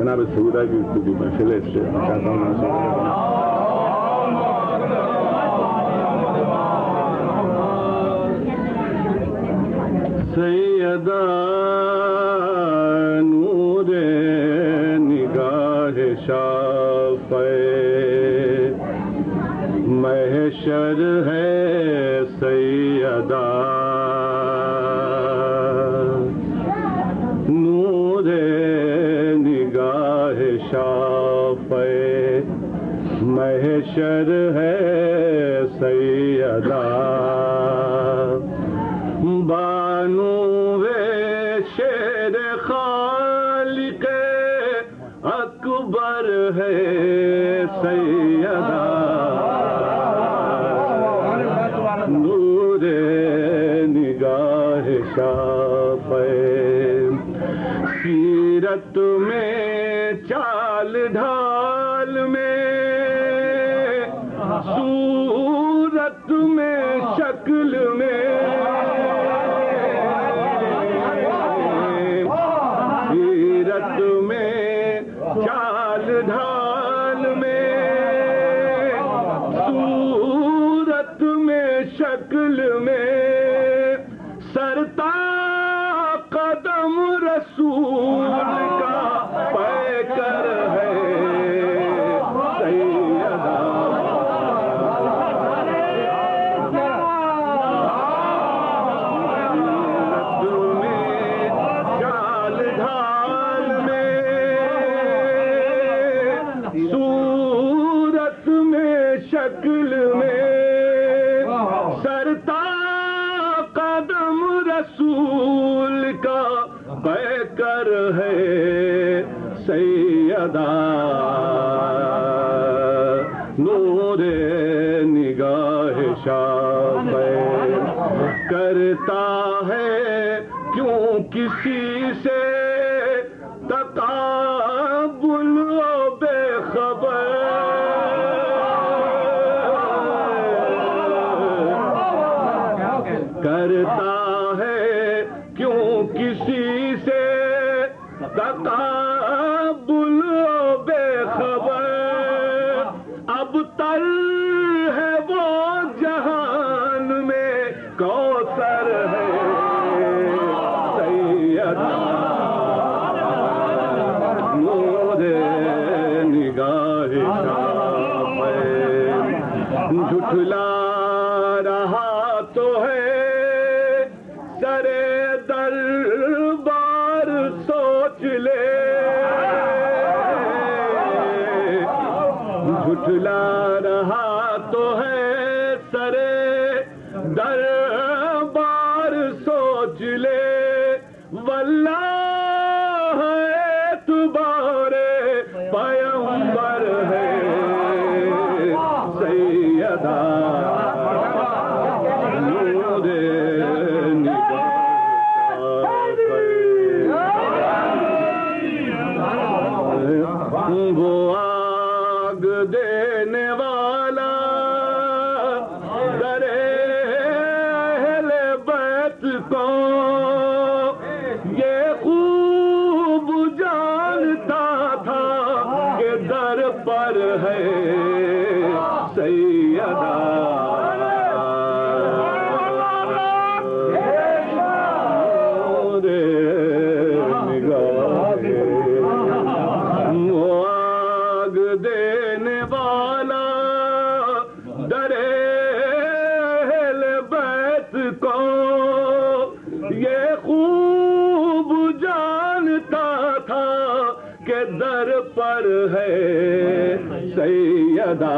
جناب سیدہ کی جو محفل ہے اس سے چاہتا ہوں سیدہ نور نگاہ شافع محشر ہے سیدہ نور نگاہ شافع محشر ہے سیدہ بانو شیر خالق اکبر ہے سیدہ نور نگاہ شافع سیرت میں چال ڈھال میں صورت میں شکل میں چال ڈھال میں صورت میں شکل میں سرتا قدم رسول کا پیکر ہے سیدہ صورت میں شکل میں سرتا قدم رسول کا پیکر ہے سیدہ نور نگاہ شافع کرتا ہے کیوں کسی سے تقابل و بے خبر کرتا ہے کیوں کسی سے تقابل و بے خبر اب تر ہے وہ جہان میں کوثر ہے سیدہ جھٹلا رہا تو ہے سرے دربار سوچ لے جھٹلا رہا تو ہے سرے دربار سوچ لے واللہ اعتبار پیغمبر ہے سیدہ نور نگاہ وہ آگ دینے والا در اہل بیت کو یہ خوب جانتا تھا کہ در پر ہے سیدہ نور نگاہ وہ آگ دینے والا در اہل بیت کو یہ خوب جانتا تھا کہ در پر ہے سیدہ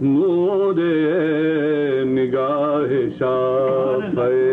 نور نگاہ شافع